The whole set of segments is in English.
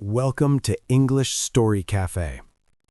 Welcome to English Story Cafe.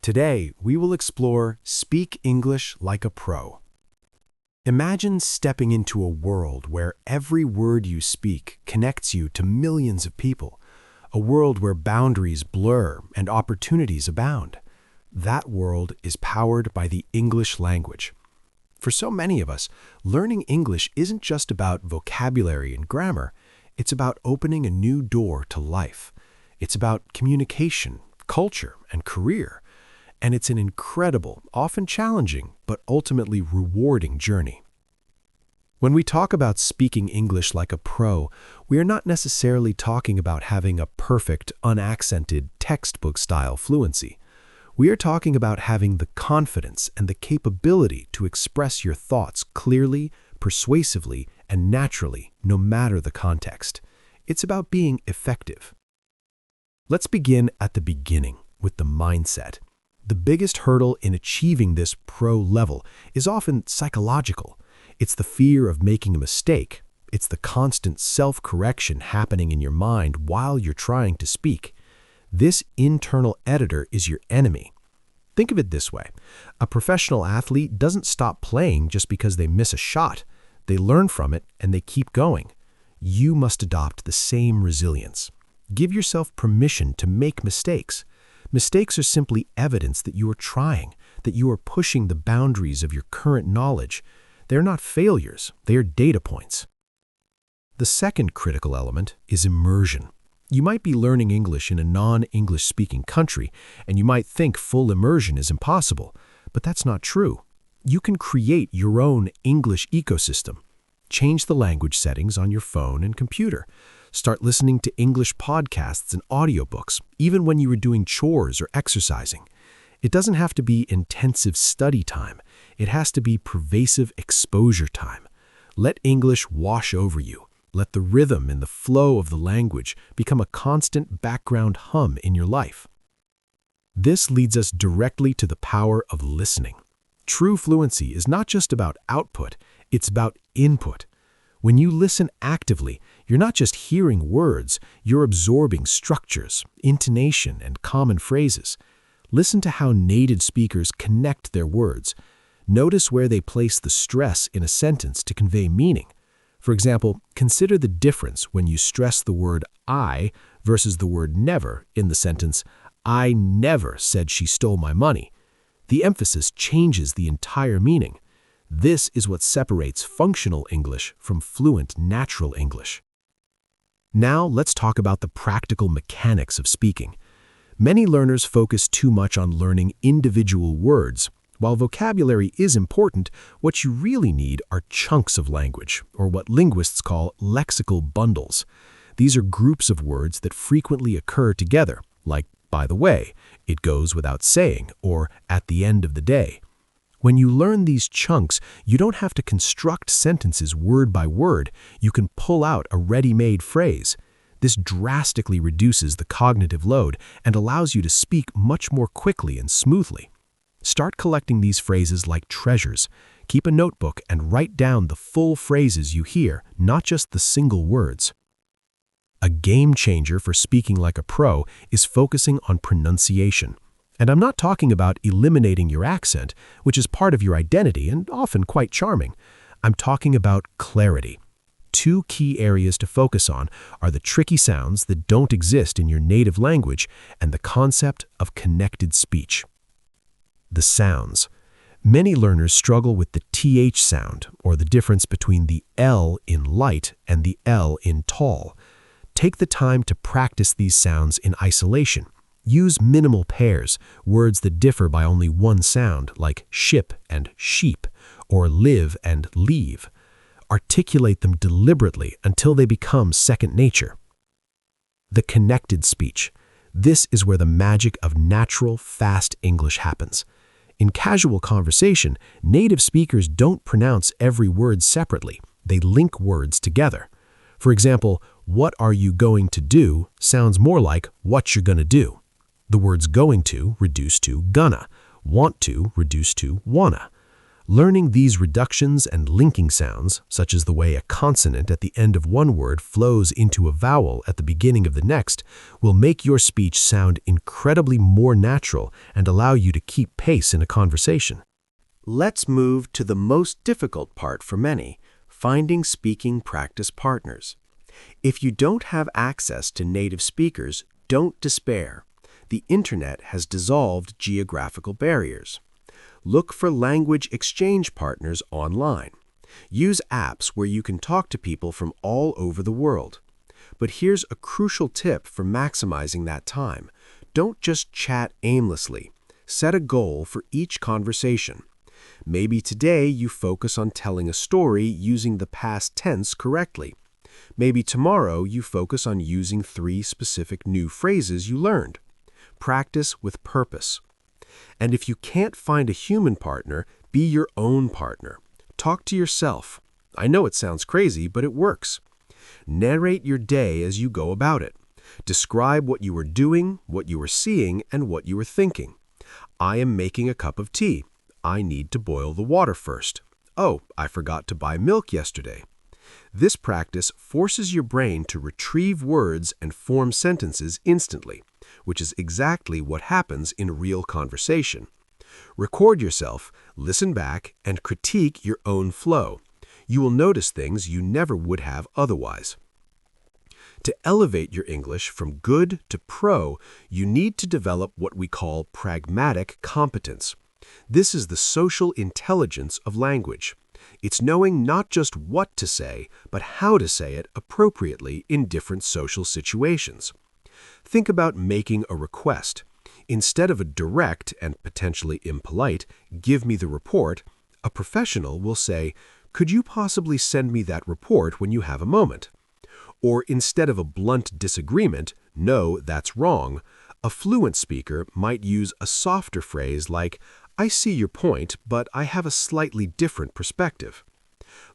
Today, we will explore Speak English Like a Pro. Imagine stepping into a world where every word you speak connects you to millions of people, a world where boundaries blur and opportunities abound. That world is powered by the English language. For so many of us, learning English isn't just about vocabulary and grammar, it's about opening a new door to life. It's about communication, culture, and career. And it's an incredible, often challenging, but ultimately rewarding journey. When we talk about speaking English like a pro, we are not necessarily talking about having a perfect, unaccented, textbook-style fluency. We are talking about having the confidence and the capability to express your thoughts clearly, persuasively, and naturally, no matter the context. It's about being effective. Let's begin at the beginning with the mindset. The biggest hurdle in achieving this pro level is often psychological. It's the fear of making a mistake. It's the constant self-correction happening in your mind while you're trying to speak. This internal editor is your enemy. Think of it this way. A professional athlete doesn't stop playing just because they miss a shot. They learn from it and they keep going. You must adopt the same resilience. Give yourself permission to make mistakes. Mistakes are simply evidence that you are trying, that you are pushing the boundaries of your current knowledge. They're not failures, they are data points. The second critical element is immersion. You might be learning English in a non-English speaking country, and you might think full immersion is impossible, but that's not true. You can create your own English ecosystem. Change the language settings on your phone and computer. Start listening to English podcasts and audiobooks, even when you are doing chores or exercising. It doesn't have to be intensive study time. It has to be pervasive exposure time. Let English wash over you. Let the rhythm and the flow of the language become a constant background hum in your life. This leads us directly to the power of listening. True fluency is not just about output, it's about input. When you listen actively, you're not just hearing words, you're absorbing structures, intonation, and common phrases. Listen to how native speakers connect their words. Notice where they place the stress in a sentence to convey meaning. For example, consider the difference when you stress the word I versus the word never in the sentence, I never said she stole my money. The emphasis changes the entire meaning. This is what separates functional English from fluent natural English. Now let's talk about the practical mechanics of speaking. Many learners focus too much on learning individual words. While vocabulary is important, what you really need are chunks of language, or what linguists call lexical bundles. These are groups of words that frequently occur together, like by the way, it goes without saying, or at the end of the day. When you learn these chunks, you don't have to construct sentences word by word. You can pull out a ready-made phrase. This drastically reduces the cognitive load and allows you to speak much more quickly and smoothly. Start collecting these phrases like treasures. Keep a notebook and write down the full phrases you hear, not just the single words. A game changer for speaking like a pro is focusing on pronunciation. And I'm not talking about eliminating your accent, which is part of your identity and often quite charming. I'm talking about clarity. Two key areas to focus on are the tricky sounds that don't exist in your native language and the concept of connected speech. The sounds. Many learners struggle with the TH sound, or the difference between the L in light and the L in tall. Take the time to practice these sounds in isolation. Use minimal pairs, words that differ by only one sound, like ship and sheep, or live and leave. Articulate them deliberately until they become second nature. The connected speech. This is where the magic of natural, fast English happens. In casual conversation, native speakers don't pronounce every word separately. They link words together. For example, what are you going to do sounds more like what you're gonna do. The words going to reduce to gonna, want to reduce to wanna. Learning these reductions and linking sounds, such as the way a consonant at the end of one word flows into a vowel at the beginning of the next, will make your speech sound incredibly more natural and allow you to keep pace in a conversation. Let's move to the most difficult part for many, finding speaking practice partners. If you don't have access to native speakers, don't despair. The internet has dissolved geographical barriers. Look for language exchange partners online. Use apps where you can talk to people from all over the world. But here's a crucial tip for maximizing that time. Don't just chat aimlessly. Set a goal for each conversation. Maybe today you focus on telling a story using the past tense correctly. Maybe tomorrow you focus on using 3 specific new phrases you learned. Practice with purpose. And if you can't find a human partner, be your own partner. Talk to yourself. I know it sounds crazy, but it works. Narrate your day as you go about it. Describe what you were doing, what you were seeing, and what you were thinking. I am making a cup of tea. I need to boil the water first. Oh, I forgot to buy milk yesterday. This practice forces your brain to retrieve words and form sentences instantly, which is exactly what happens in real conversation. Record yourself, listen back, and critique your own flow. You will notice things you never would have otherwise. To elevate your English from good to pro, you need to develop what we call pragmatic competence. This is the social intelligence of language. It's knowing not just what to say, but how to say it appropriately in different social situations. Think about making a request. Instead of a direct and potentially impolite, "Give me the report," a professional will say, "Could you possibly send me that report when you have a moment?" Or instead of a blunt disagreement, "No, that's wrong," a fluent speaker might use a softer phrase like, "I see your point, but I have a slightly different perspective."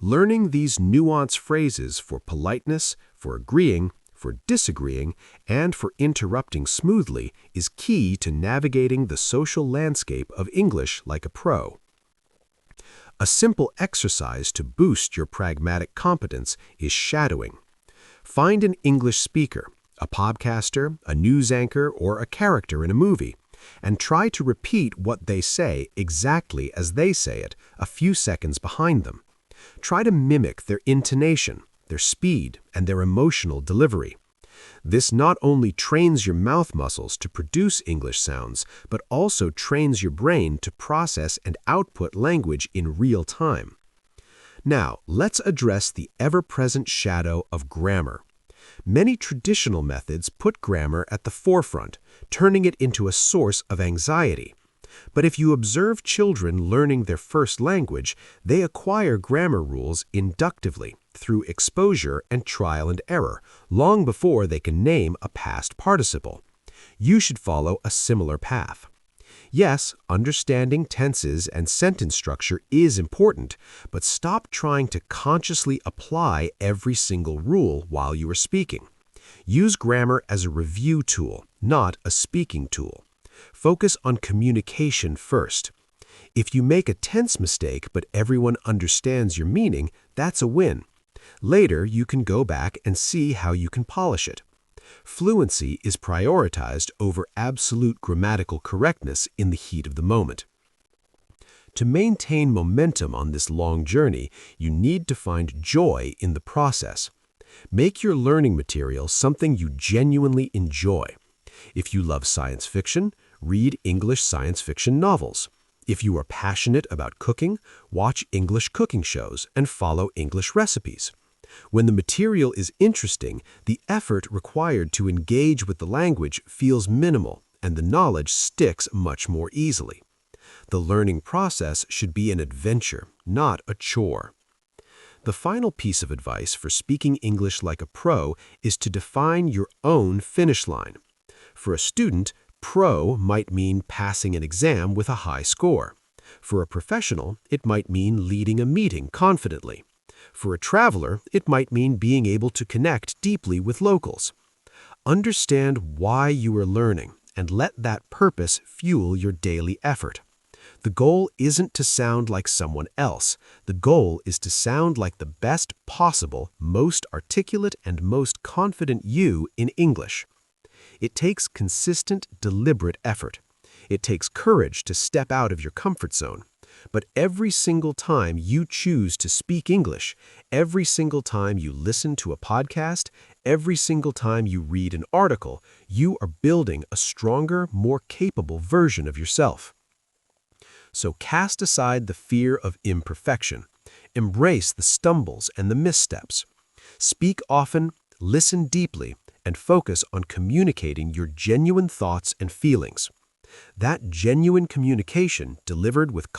Learning these nuanced phrases for politeness, for agreeing, for disagreeing, and for interrupting smoothly is key to navigating the social landscape of English like a pro. A simple exercise to boost your pragmatic competence is shadowing. Find an English speaker, a podcaster, a news anchor, or a character in a movie, and try to repeat what they say exactly as they say it, a few seconds behind them. Try to mimic their intonation, their speed, and their emotional delivery. This not only trains your mouth muscles to produce English sounds, but also trains your brain to process and output language in real time. Now, let's address the ever-present shadow of grammar. Many traditional methods put grammar at the forefront, turning it into a source of anxiety. But if you observe children learning their first language, they acquire grammar rules inductively through exposure and trial and error, long before they can name a past participle. You should follow a similar path. Yes, understanding tenses and sentence structure is important, but stop trying to consciously apply every single rule while you are speaking. Use grammar as a review tool, not a speaking tool. Focus on communication first. If you make a tense mistake but everyone understands your meaning, that's a win. Later, you can go back and see how you can polish it. Fluency is prioritized over absolute grammatical correctness in the heat of the moment. To maintain momentum on this long journey, you need to find joy in the process. Make your learning material something you genuinely enjoy. If you love science fiction, read English science fiction novels. If you are passionate about cooking, watch English cooking shows and follow English recipes. When the material is interesting, the effort required to engage with the language feels minimal, and the knowledge sticks much more easily. The learning process should be an adventure, not a chore. The final piece of advice for speaking English like a pro is to define your own finish line. For a student, pro might mean passing an exam with a high score. For a professional, it might mean leading a meeting confidently. For a traveler, it might mean being able to connect deeply with locals. Understand why you are learning and let that purpose fuel your daily effort. The goal isn't to sound like someone else. The goal is to sound like the best possible, most articulate, and most confident you in English. It takes consistent, deliberate effort. It takes courage to step out of your comfort zone. But every single time you choose to speak English, every single time you listen to a podcast, every single time you read an article, you are building a stronger, more capable version of yourself. So cast aside the fear of imperfection. Embrace the stumbles and the missteps. Speak often, listen deeply, and focus on communicating your genuine thoughts and feelings. That genuine communication delivered with